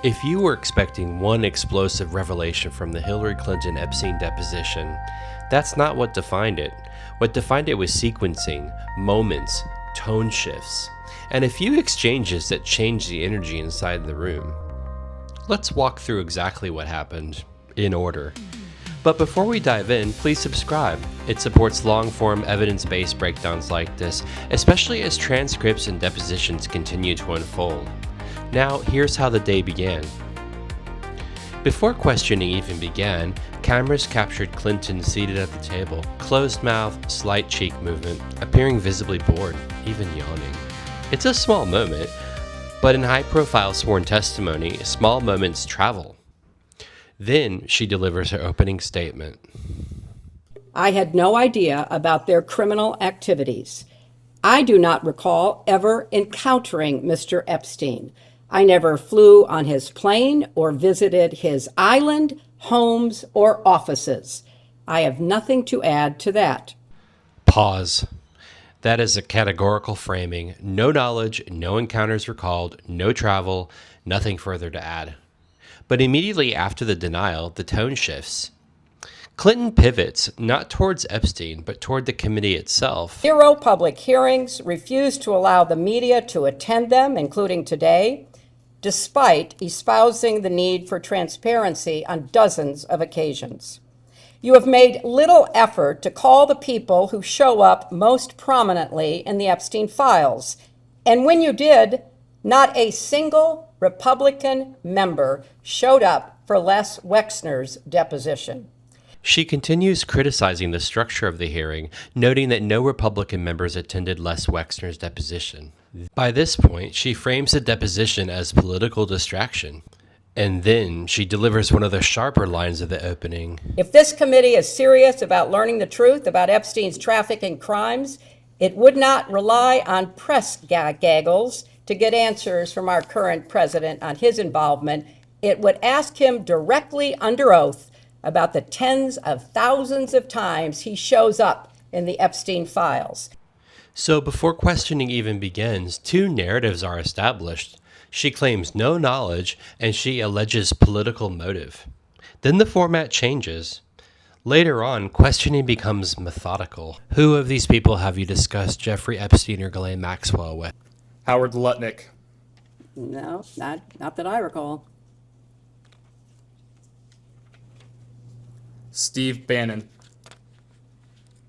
If you were expecting one explosive revelation from the Hillary Clinton Epstein deposition, that's not what defined it. What defined it was sequencing, moments, tone shifts, and a few exchanges that changed the energy inside the room. Let's walk through exactly what happened, in order. But before we dive in, please subscribe. It supports long-form evidence-based breakdowns like this, especially as transcripts and depositions continue to unfold. Now, here's how the day began. Before questioning even began, cameras captured Clinton seated at the table, closed mouth, slight cheek movement, appearing visibly bored, even yawning. It's a small moment, but in high-profile sworn testimony, small moments travel. Then she delivers her opening statement. I had no idea about their criminal activities. I do not recall ever encountering Mr. Epstein. I never flew on his plane or visited his island, homes, or offices. I have nothing to add to that. Pause. That is a categorical framing. No knowledge, no encounters recalled, no travel, nothing further to add. But immediately after the denial, the tone shifts. Clinton pivots, not towards Epstein, but toward the committee itself. 0 public hearings, refused to allow the media to attend them, including today, despite espousing the need for transparency on dozens of occasions. You have made little effort to call the people who show up most prominently in the Epstein files. And when you did, not a single Republican member showed up for Les Wexner's deposition. She continues criticizing the structure of the hearing, noting that no Republican members attended Les Wexner's deposition. By this point, she frames the deposition as political distraction. And then she delivers one of the sharper lines of the opening. If this committee is serious about learning the truth about Epstein's trafficking crimes, it would not rely on press gaggles to get answers from our current president on his involvement. It would ask him directly under oath about the tens of thousands of times he shows up in the Epstein files. So before questioning even begins, two narratives are established. She claims no knowledge, and she alleges political motive. Then the format changes. Later on, questioning becomes methodical. Who of these people have you discussed Jeffrey Epstein or Ghislaine Maxwell with? Howard Lutnick. No, not that I recall. Steve Bannon.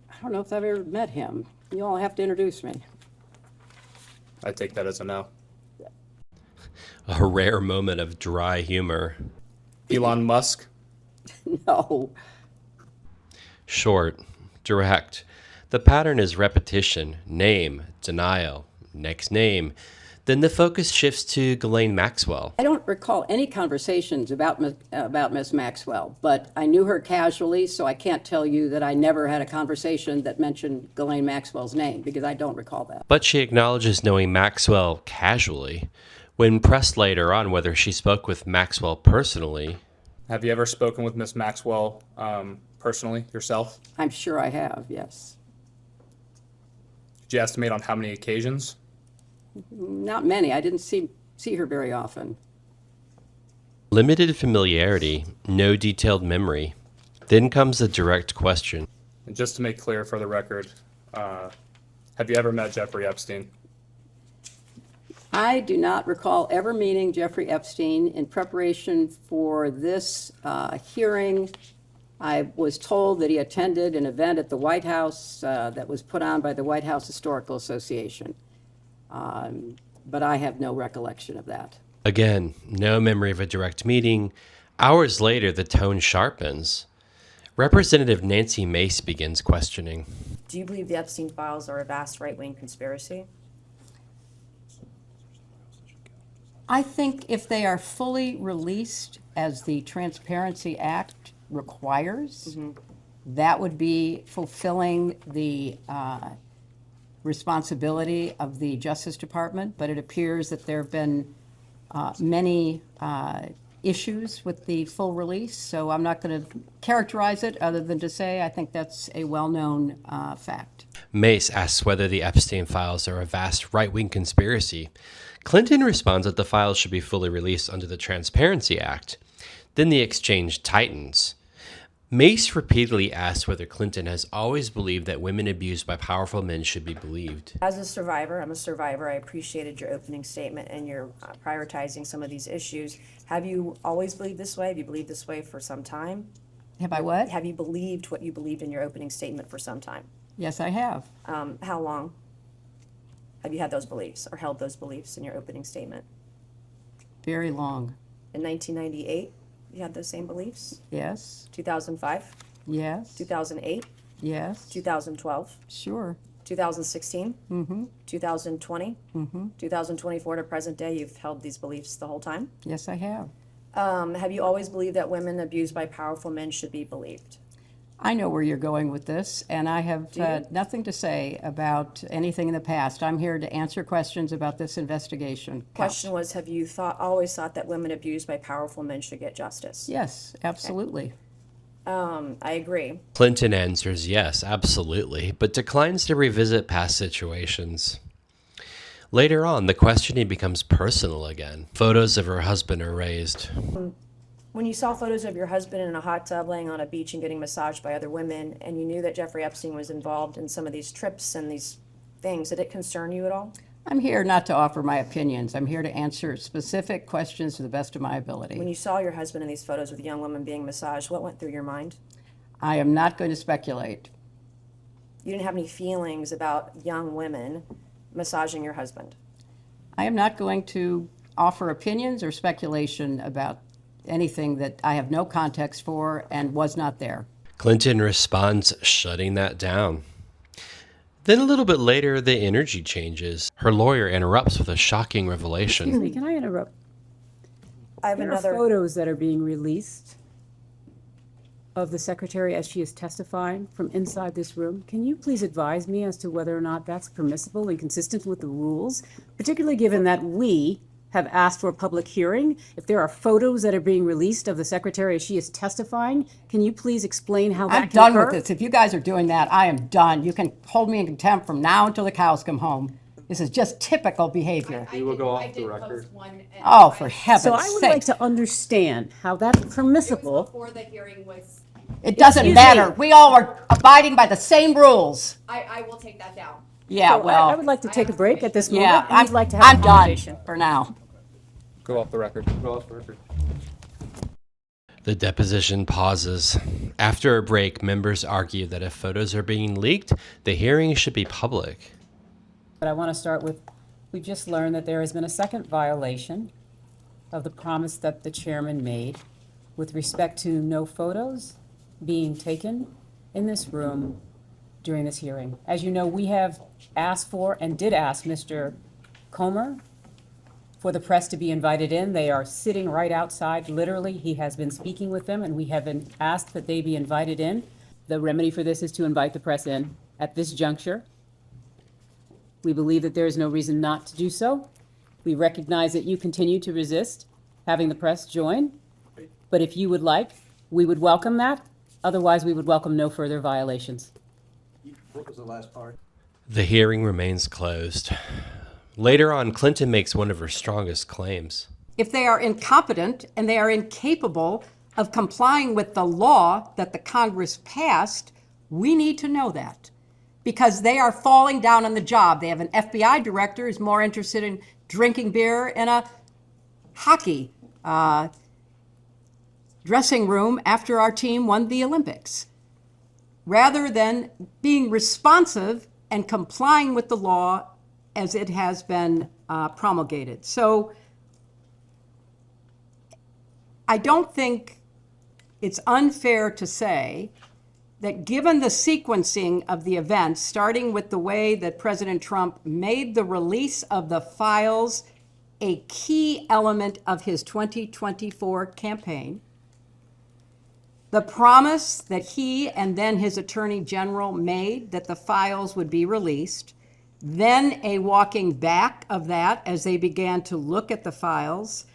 I don't know if I've ever met him. You all have to introduce me. I take that as a no. A rare moment of dry humor. Elon Musk. No. Short, direct. The pattern is repetition, name, denial, next name. Then the focus shifts to Ghislaine Maxwell. I don't recall any conversations about Miss Maxwell, but I knew her casually, so I can't tell you that I never had a conversation that mentioned Ghislaine Maxwell's name, because I don't recall that. But she acknowledges knowing Maxwell casually. When pressed later on whether she spoke with Maxwell personally. Have you ever spoken with Miss Maxwell personally yourself? I'm sure I have, yes. Did you estimate on how many occasions? Not many. I didn't see her very often. Limited familiarity, no detailed memory. Then comes a direct question. And just to make clear for the record, have you ever met Jeffrey Epstein? I do not recall ever meeting Jeffrey Epstein. In preparation for this hearing, I was told that he attended an event at the White House that was put on by the White House Historical Association. But I have no recollection of that. Again, no memory of a direct meeting. Hours later, the tone sharpens. Representative Nancy Mace begins questioning. Do you believe the Epstein files are a vast right-wing conspiracy? I think if they are fully released as the Transparency Act requires, that would be fulfilling the responsibility of the Justice Department, but it appears that there have been many issues with the full release, so I'm not going to characterize it other than to say I think that's a well-known fact. Mace asks whether the Epstein files are a vast right-wing conspiracy. Clinton responds that the files should be fully released under the Transparency Act. Then the exchange tightens. Mace repeatedly asks whether Clinton has always believed that women abused by powerful men should be believed. As a survivor, I'm a survivor, I appreciated your opening statement and your prioritizing some of these issues. Have you always believed this way? Have you believed this way for some time? Have I what? Have you believed what you believed in your opening statement for some time? Yes, I have. How long have you had those beliefs or held those beliefs in your opening statement? Very long. In 1998, you had those same beliefs? Yes, 2005, yes, 2008, yes, 2012, sure. 2016, 2020, 2024 to present day, you've held these beliefs the whole time? Yes, I have. Have you always believed that women abused by powerful men should be believed? I know where you're going with this, and I have you? nothing to say about anything in the past. I'm here to answer questions about this investigation. Question was, have you always thought that women abused by powerful men should get justice? Yes, absolutely. I agree. Clinton answers yes, absolutely, but declines to revisit past situations. Later on, the questioning becomes personal again. Photos of her husband are raised. When you saw photos of your husband in a hot tub laying on a beach and getting massaged by other women, and you knew that Jeffrey Epstein was involved in some of these trips and these things, did it concern you at all? I'm here not to offer my opinions. I'm here to answer specific questions to the best of my ability. When you saw your husband in these photos with a young woman being massaged, what went through your mind? I am not going to speculate. You didn't have any feelings about young women massaging your husband? I am not going to offer opinions or speculation about anything that I have no context for and was not there. Clinton responds, shutting that down. Then a little bit later, the energy changes. Her lawyer interrupts with a shocking revelation. Excuse me, can I interrupt? I have There another. are photos that are being released of the secretary as she is testifying from inside this room. Can you please advise me as to whether or not that's permissible and consistent with the rules, particularly given that we have asked for a public hearing? If there are photos that are being released of the secretary as she is testifying, can you please explain how that I'm can done occur? with this. If you guys are doing that, I am done. You can hold me in contempt from now until the cows come home. This is just typical behavior. We will go off the record. Oh, for heaven's So I would like sake. to understand how that's permissible. Before the hearing was, It doesn't Excuse matter. me. We all are abiding by the same rules. I will take that down. Yeah, So well, I would like to take a break at this moment. yeah, and I'd like to have I'm a done conversation. for now. Go off the record. Go off the record. The deposition pauses. After a break, members argue that if photos are being leaked, the hearing should be public. But I want to start with, we've just learned that there has been a second violation of the promise that the chairman made with respect to no photos being taken in this room during this hearing. As you know, we have asked for and did ask Mr. Comer for the press to be invited in. They are sitting right outside, literally. He has been speaking with them, and we have been asked that they be invited in. The remedy for this is to invite the press in at this juncture. We believe that there is no reason not to do so. We recognize that you continue to resist having the press join, but if you would like, we would welcome that. Otherwise, we would welcome no further violations. What was the last part? The hearing remains closed. Later on, Clinton makes one of her strongest claims. If they are incompetent and they are incapable of complying with the law that the Congress passed, we need to know that because they are falling down on the job. They have an FBI director who's more interested in drinking beer in a hockey dressing room after our team won the Olympics, rather than being responsive and complying with the law as it has been promulgated. So I don't think it's unfair to say that given the sequencing of the events, starting with the way that President Trump made the release of the files a key element of his 2024 campaign, the promise that he and then his attorney general made that the files would be released, then a walking back of that as they began to look at the files,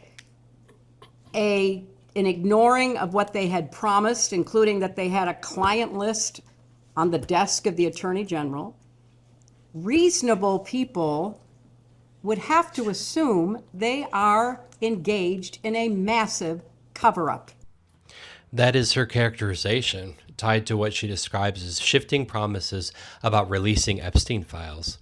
an ignoring of what they had promised, including that they had a client list on the desk of the attorney general. Reasonable people would have to assume they are engaged in a massive cover-up. That is her characterization, tied to what she describes as shifting promises about releasing Epstein files.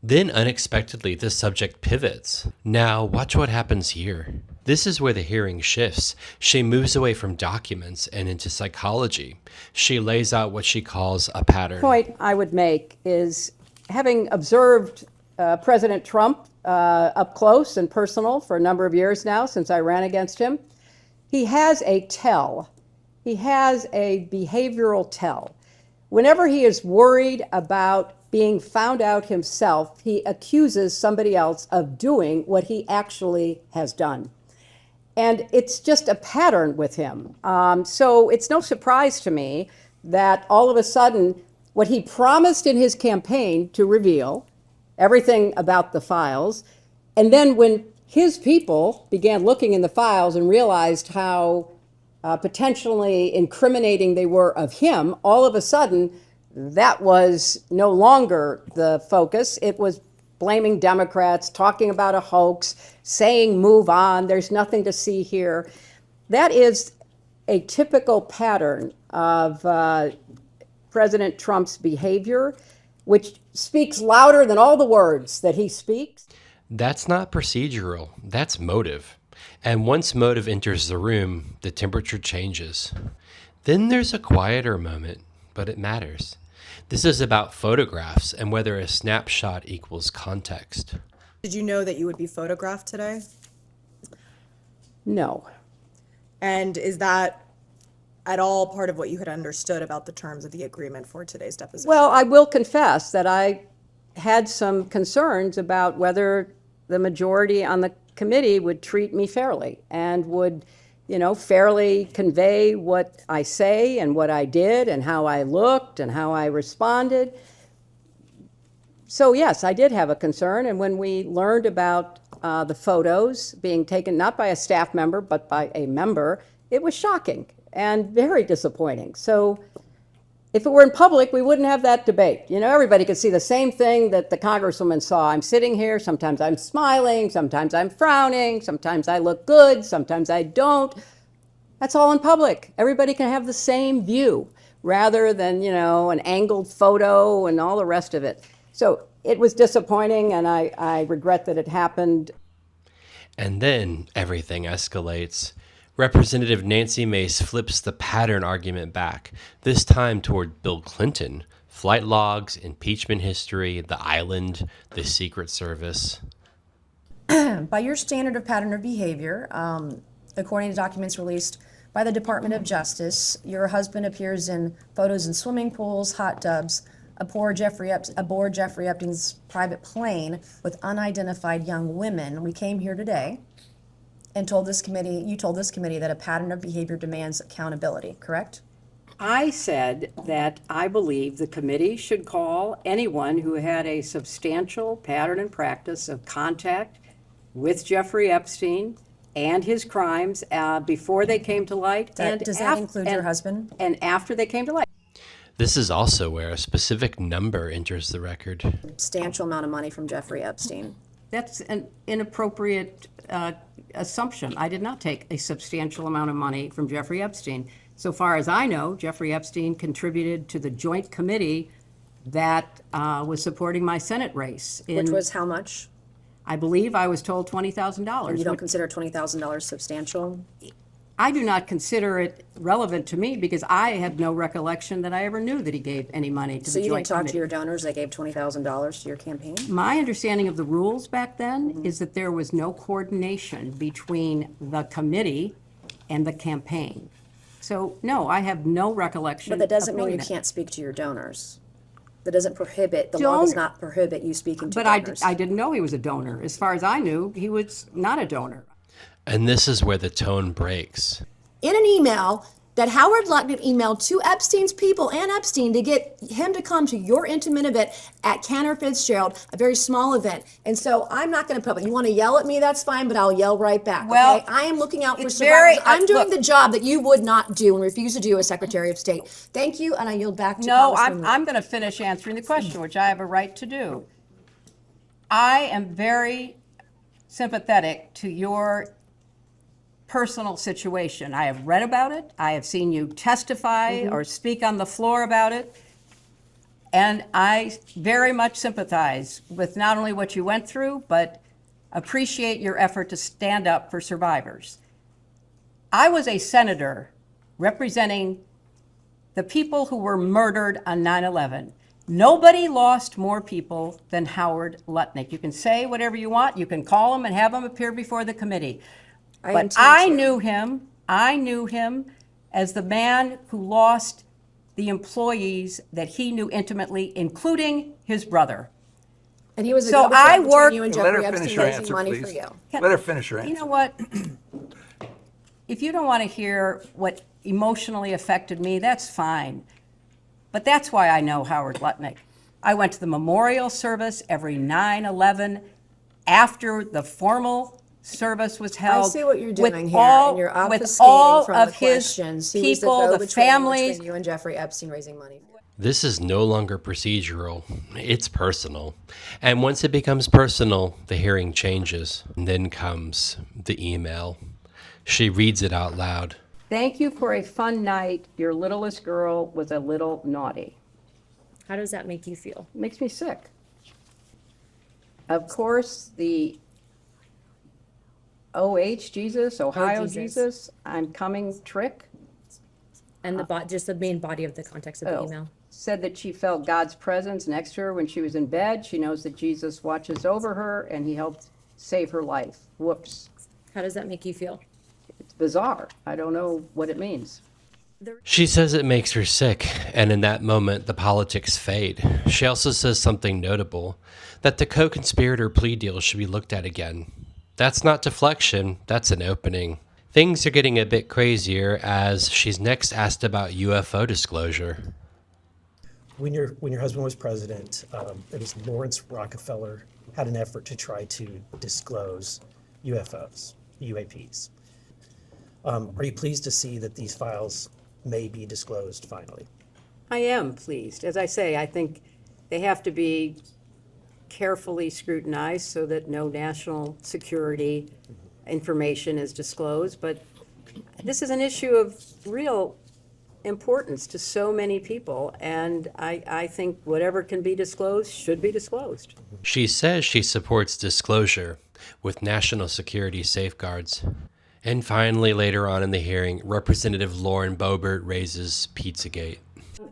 Then, unexpectedly, the subject pivots. Now, watch what happens here. This is where the hearing shifts. She moves away from documents and into psychology. She lays out what she calls a pattern. The point I would make is, having observed President Trump up close and personal for a number of years now since I ran against him, he has a tell. He has a behavioral tell. Whenever he is worried about being found out himself, he accuses somebody else of doing what he actually has done. And it's just a pattern with him. So it's no surprise to me that all of a sudden, what he promised in his campaign to reveal, everything about the files, and then when his people began looking in the files and realized how potentially incriminating they were of him, all of a sudden, that was no longer the focus. It was blaming Democrats, talking about a hoax, saying move on, there's nothing to see here. That is a typical pattern of President Trump's behavior, which speaks louder than all the words that he speaks. That's not procedural, that's motive. And once motive enters the room, the temperature changes. Then there's a quieter moment, but it matters. This is about photographs and whether a snapshot equals context. Did you know that you would be photographed today? No. And is that at all part of what you had understood about the terms of the agreement for today's deposition? Well, I will confess that I had some concerns about whether the majority on the committee would treat me fairly and would, fairly convey what I say and what I did and how I looked and how I responded. So yes, I did have a concern. And when we learned about the photos being taken not by a staff member but by a member, it was shocking and very disappointing. So if it were in public, we wouldn't have that debate. Everybody could see the same thing that the congresswoman saw. I'm sitting here, sometimes I'm smiling, sometimes I'm frowning, sometimes I look good, sometimes I don't. That's all in public. Everybody can have the same view rather than, an angled photo and all the rest of it. So it was disappointing, and I regret that it happened. And then everything escalates. Representative Nancy Mace flips the pattern argument back, this time toward Bill Clinton, flight logs, impeachment history, the island, the Secret Service. By your standard of pattern of behavior, according to documents released by the Department of Justice, your husband appears in photos in swimming pools, hot tubs, aboard Jeffrey Epstein's private plane with unidentified young women. We came here today and you told this committee that a pattern of behavior demands accountability, correct? I said that I believe the committee should call anyone who had a substantial pattern and practice of contact with Jeffrey Epstein and his crimes before they came to light. Does that include your husband? And after they came to light. This is also where a specific number enters the record. Substantial amount of money from Jeffrey Epstein. That's an inappropriate assumption. I did not take a substantial amount of money from Jeffrey Epstein. So far as I know, Jeffrey Epstein contributed to the joint committee that was supporting my Senate race. Which was how much? I believe I was told $20,000. And you don't consider $20,000 substantial? I do not consider it relevant to me because I had no recollection that I ever knew that he gave any money to the joint committee. So you didn't talk to your donors, they gave $20,000 to your campaign? My understanding of the rules back then is that there was no coordination between the committee and the campaign. So, no, I have no recollection. But that doesn't mean you can't speak to your donors. That doesn't prohibit, the law does not prohibit you speaking to donors. But I didn't know he was a donor. As far as I knew, he was not a donor. And this is where the tone breaks. In an email that Howard Lutnick emailed to Epstein's people and Epstein to get him to come to your intimate event at Cantor Fitzgerald, a very small event. And so I'm not going to public. You want to yell at me, that's fine, but I'll yell right back. Well, okay? I am looking out for it's survivors. very- I'm doing look- the job that you would not do and refuse to do as Secretary of State. Thank you, and I yield back to No, Congresswoman. I'm going to finish answering the question, which I have a right to do. I am very sympathetic to your personal situation. I have read about it. I have seen you testify or speak on the floor about it. And I very much sympathize with not only what you went through, but appreciate your effort to stand up for survivors. I was a senator representing the people who were murdered on 9/11. Nobody lost more people than Howard Lutnick. You can say whatever you want. You can call him and have him appear before the committee. But I knew him as the man who lost the employees that he knew intimately, including his brother. And he was a So go-between I between worked- you and Let her Jeffrey finish Epstein her raising answer, money for please. you. Let her finish her answer. You know what? If you don't want to hear what emotionally affected me, that's fine. But that's why I know Howard Lutnick. I went to the memorial service every 9/11 after the formal service was held. I see what you're with doing here, all- and you're with obfuscating all from of the his questions. He was the people, the go-between families. between you and Jeffrey Epstein raising money. This is no longer procedural, it's personal. And once it becomes personal, the hearing changes. And then comes the email. She reads it out loud. Thank you for a fun night. Your littlest girl was a little naughty. How does that make you feel? It makes me sick. Of course, the OH Jesus, Ohio Jesus. Jesus, I'm coming trick. And just the main body of the context of the Oh, email. said that she felt God's presence next to her when she was in bed. She knows that Jesus watches over her and he helped save her life. Whoops. How does that make you feel? It's bizarre. I don't know what it means. She says it makes her sick, and in that moment, the politics fade. She also says something notable, that the co-conspirator plea deal should be looked at again. That's not deflection, that's an opening. Things are getting a bit crazier as she's next asked about UFO disclosure. When your husband was president, it was Lawrence Rockefeller had an effort to try to disclose UFOs, UAPs. Are you pleased to see that these files may be disclosed finally? I am pleased. As I say, I think they have to be carefully scrutinized so that no national security information is disclosed. But this is an issue of real importance to so many people, and I think whatever can be disclosed should be disclosed. She says she supports disclosure with national security safeguards. And finally, later on in the hearing, Representative Lauren Boebert raises Pizzagate.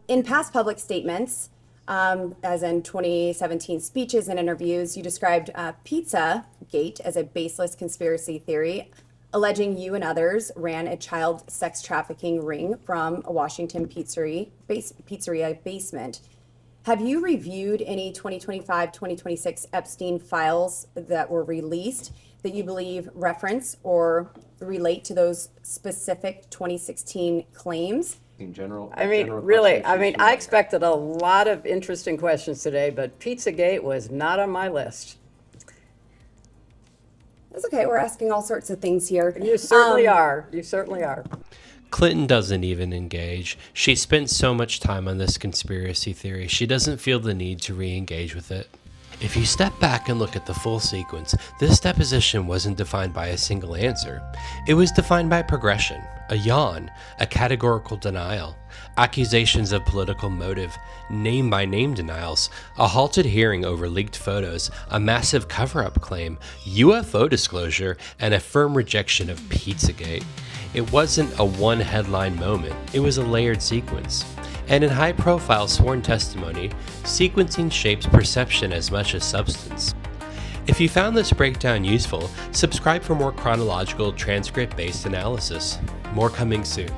In past public statements, as in 2017 speeches and interviews, you described Pizzagate as a baseless conspiracy theory, alleging you and others ran a child sex trafficking ring from a Washington pizzeria basement. Have you reviewed any 2025-2026 Epstein files that were released that you believe reference or relate to those specific 2016 claims? In general. I mean, really, I expected a lot of interesting questions today, but Pizzagate was not on my list. That's okay, we're asking all sorts of things here. You certainly are. You certainly are. Clinton doesn't even engage. She spent so much time on this conspiracy theory, she doesn't feel the need to re-engage with it. If you step back and look at the full sequence, this deposition wasn't defined by a single answer. It was defined by progression, a yawn, a categorical denial, accusations of political motive, name-by-name denials, a halted hearing over leaked photos, a massive cover-up claim, UFO disclosure, and a firm rejection of Pizzagate. It wasn't a one-headline moment, it was a layered sequence. And in high-profile sworn testimony, sequencing shapes perception as much as substance. If you found this breakdown useful, subscribe for more chronological, transcript-based analysis. More coming soon.